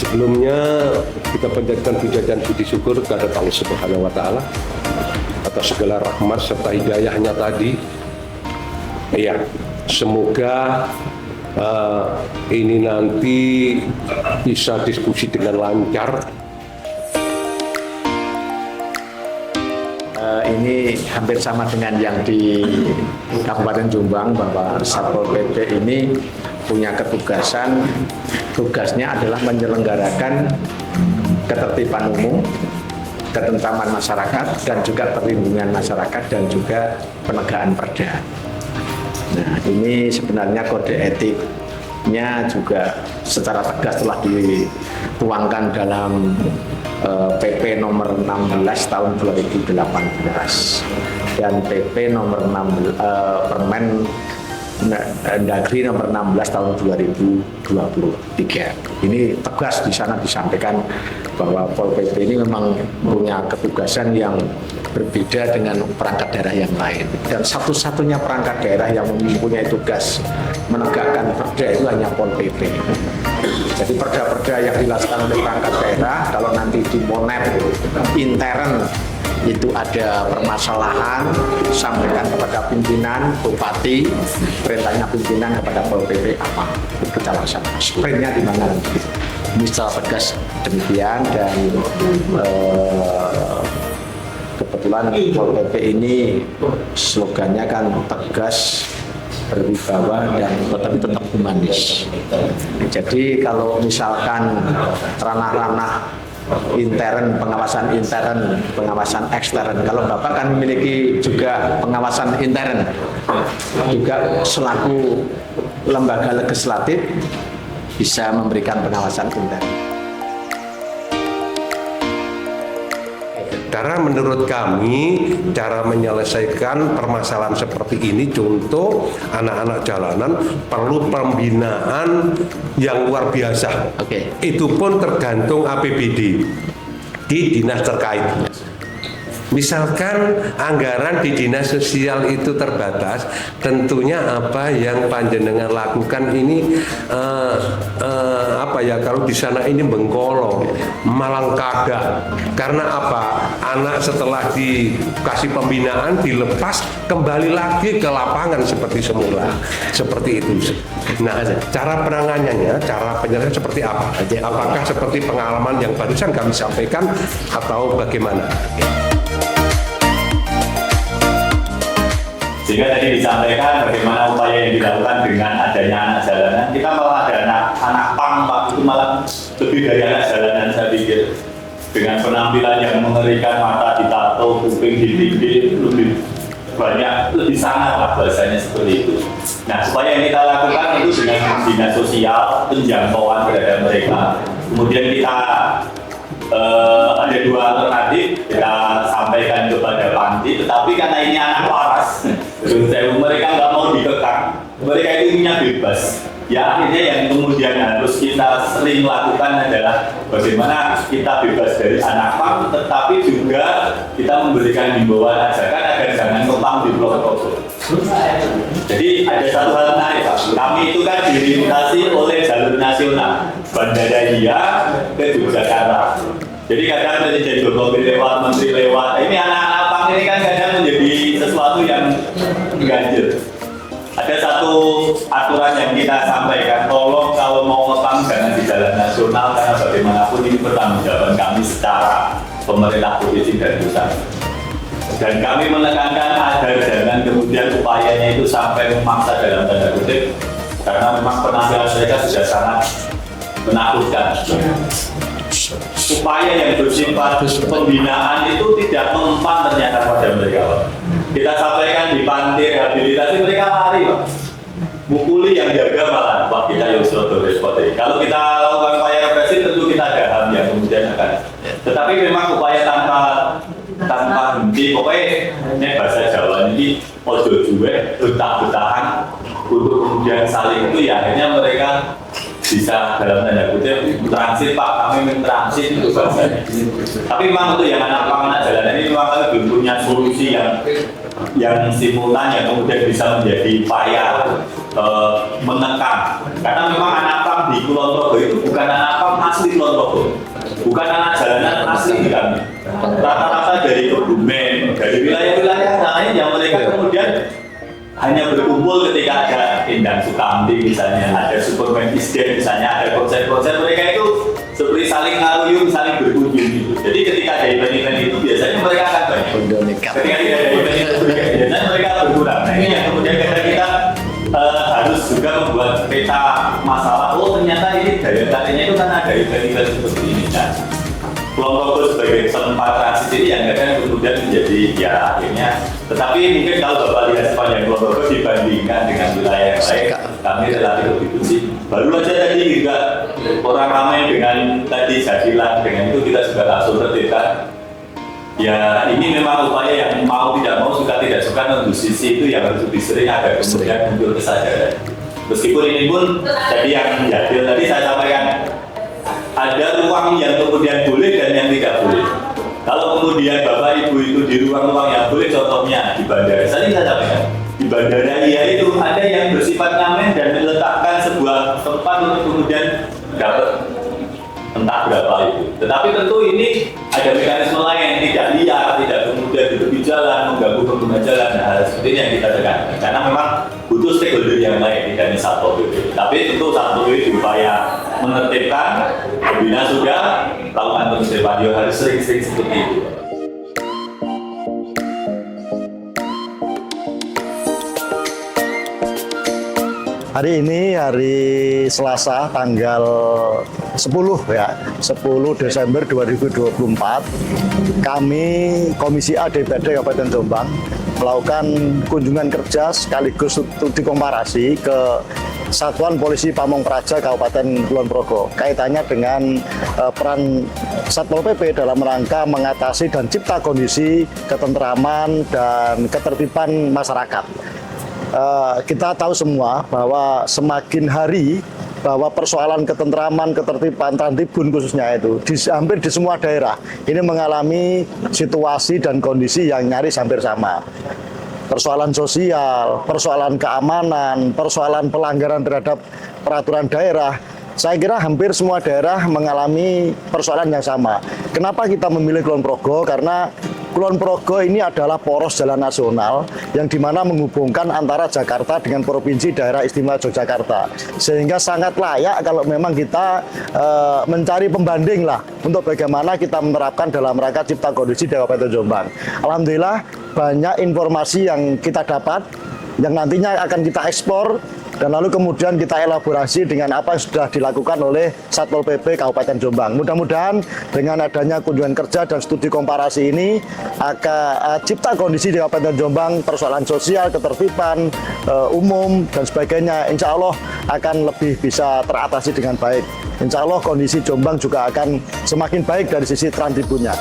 Sebelumnya kita panjatkan puja dan puji syukur kepada Allah Subhanahu wa Ta'ala atas segala rahmat serta hidayahnya tadi. Ya, semoga ini nanti bisa diskusi dengan lancar. Ini hampir sama dengan yang di Kabupaten Jombang, bahwa Satpol PP ini punya tugasnya adalah menyelenggarakan ketertiban umum, ketentraman masyarakat, dan juga perlindungan masyarakat, dan juga penegakan perda. Nah, ini sebenarnya kode etiknya juga secara tegas telah dituangkan dalam PP nomor 16 tahun 2018 dan PP nomor 16 Permen Dagri nomor 16 tahun 2023. Ini tegas di sana disampaikan bahwa Pol PP ini memang punya ketugasan yang berbeda dengan perangkat daerah yang lain, dan satu-satunya perangkat daerah yang mempunyai tugas menegakkan perda itu hanya Pol PP. Jadi perda-perda yang dilaksanakan oleh perangkat daerah, kalau nanti di Monet intern itu ada permasalahan, sampaikan kepada pimpinan, bupati, perintahnya pimpinan kepada Pol PP apa, kita laksanakan. Sprintnya di mana? Ini secara tegas demikian, dan kebetulan Pol PP ini slogannya kan tegas, berwibawa, dan tetapi tetap humanis. Jadi kalau misalkan ranah-ranah intern, pengawasan ekstern. Kalau Bapak kan memiliki juga pengawasan intern, juga selaku lembaga legislatif bisa memberikan pengawasan intern. Karena menurut kami cara menyelesaikan permasalahan seperti ini, contoh anak-anak jalanan perlu pembinaan yang luar biasa. Itu pun tergantung APBD di dinas terkait. Misalkan anggaran di dinas sosial itu terbatas, tentunya apa yang panjenengan lakukan ini kalau di sana ini Bengkolo, Malang Kada. Karena apa? Anak setelah dikasih pembinaan dilepas kembali lagi ke lapangan seperti semula. Seperti itu. Nah, cara penanganannya, cara penyelesaian seperti apa? Apakah seperti pengalaman yang barusan kami sampaikan atau bagaimana? Sehingga tadi disampaikan bagaimana upaya yang dilakukan dengan adanya anak jalanan. Kita malah ada anak pang, Pak, itu malah lebih dari anak jalanan, saya pikir. Dengan penampilan yang mengerikan, mata ditato, kuping ditindih, lebih banyak, lebih sangat lah bahasanya seperti itu. Nah, upaya yang kita lakukan itu dengan dinas sosial, penjangkauan terhadap mereka. Kemudian kita ada dua alternatif, kita sampaikan kepada panti, tetapi karena ini anak waras, mereka nggak mau dikekang, mereka itu inginnya bebas. Ya, akhirnya yang kemudian harus kita sering lakukan adalah bagaimana kita bebas dari anak pang, tetapi juga kita memberikan himbauan ajakan agar jangan kepang di blok-blok. Jadi ada satu hal menarik, Pak. Kami itu kan dilintasi oleh jalur nasional Bandara Iya ke Yogyakarta. Jadi kadang Presiden Jokowi lewat, Menteri lewat. Ini anak-anak pang ini kan kadang menjadi sesuatu yang ganjil. Ada satu aturan yang kita sampaikan, tolong kalau mau ngepang jangan di jalan nasional, karena bagaimanapun ini pertanggungjawaban kami secara pemerintah provinsi dan pusat. Dan kami menekankan agar jangan kemudian upayanya itu sampai memaksa dalam tanda kutip, karena memang penampilan mereka sudah sangat menakutkan. Upaya yang bersifat pembinaan itu tidak mempan ternyata pada mereka. Kita sampaikan di panti rehabilitasi, mereka lari, Pak. Mukuli yang jaga malah, Pak, kita yang sudah respon. Kalau kita lakukan upaya represi, tentu kita ada HAM yang kemudian akan. Tetapi memang upaya tanpa henti, pokoknya ini bahasa Jawa ini ojo juwe, betah-betahan untuk kemudian saling itu, ya akhirnya mereka bisa dalam tanda kutip transit, Pak, kami mentransit itu bahasanya. Tapi memang untuk yang anak jalanan ini memang kami belum punya solusi yang simultan yang kemudian bisa menjadi upaya menekan. Karena memang anak pang di Kulon Progo itu bukan anak pang asli Kulon Progo, bukan anak jalanan asli di kami. Rata-rata dari Kebumen, dari wilayah-wilayah lain yang mereka kemudian hanya berkumpul ketika ada Endang Sukamti misalnya, ada Superman Isden misalnya, ada konser-konser, mereka itu seperti saling ngaluyung, saling berkunjung gitu. Jadi ketika ada event-event itu biasanya mereka akan banyak. Ketika tidak ada event itu biasanya mereka berkurang. Nah ini yang kemudian kita harus juga membuat peta masalah. Oh ternyata ini daya tariknya itu kan ada event-event seperti ini. Nah, Kulon Progo sebagai tempat transit ini yang kadang kemudian menjadi ya akhirnya. Tetapi mungkin kalau Bapak lihat sepanjang Kulon Progo dibandingkan dengan wilayah yang lain, kami relatif lebih bersih. Baru aja tadi juga orang ramai dengan tadi Jadilan, dengan itu kita juga langsung tertibkan. Ya ini memang upaya yang mau tidak mau, suka tidak suka, untuk sisi itu yang harus lebih sering agar kemudian muncul kesadaran. Meskipun ini pun tadi yang Jadil tadi saya sampaikan, ada ruang yang kemudian boleh dan yang tidak boleh. Kalau kemudian Bapak Ibu itu di ruang-ruang yang boleh, contohnya di bandara, saya sampaikan, di bandara iya itu ada yang bersifat ngamen dan meletakkan sebuah tempat untuk kemudian dapat entah berapa itu. Tetapi tentu ini ada mekanisme lain, tidak liar, tidak kemudian di tepi jalan, mengganggu pengguna jalan, hal seperti ini yang kita tekankan. Karena memang butuh stakeholder yang lain, tidak hanya Satpol PP. Tapi tentu Satpol PP berupaya menertibkan, Pembina sudah lakukan penertiban, harus sering-sering seperti itu. Hari ini hari Selasa tanggal 10 ya, 10 Desember 2024, kami Komisi A DPRD Kabupaten Jombang melakukan kunjungan kerja sekaligus studi komparasi ke Satuan Polisi Pamong Praja Kabupaten Kulon Progo, kaitannya dengan peran Satpol PP dalam rangka mengatasi dan cipta kondisi ketentraman dan ketertiban masyarakat. Kita tahu semua bahwa semakin hari bahwa persoalan ketentraman, ketertiban, Trantibun khususnya itu hampir di semua daerah ini mengalami situasi dan kondisi yang nyaris hampir sama. Persoalan sosial, persoalan keamanan, persoalan pelanggaran terhadap peraturan daerah, saya kira hampir semua daerah mengalami persoalan yang sama. Kenapa kita memilih Kulon Progo? Karena Kulon Progo ini adalah poros jalan nasional yang dimana menghubungkan antara Jakarta dengan Provinsi Daerah Istimewa Yogyakarta. Sehingga sangat layak kalau memang kita mencari pembanding lah untuk bagaimana kita menerapkan dalam rangka cipta kondisi di Kabupaten Jombang. Alhamdulillah banyak informasi yang kita dapat yang nantinya akan kita ekspor dan lalu kemudian kita elaborasi dengan apa yang sudah dilakukan oleh Satpol PP Kabupaten Jombang. Mudah-mudahan dengan adanya kunjungan kerja dan studi komparasi ini akan cipta kondisi di Kabupaten Jombang, persoalan sosial, ketertiban, umum dan sebagainya, insya Allah akan lebih bisa teratasi dengan baik. Insya Allah kondisi Jombang juga akan semakin baik dari sisi Trantibunnya.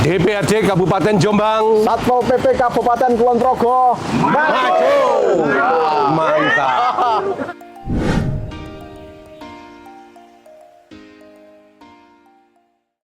DPRD Kabupaten Jombang, Satpol PP Kabupaten Kulon Progo maju!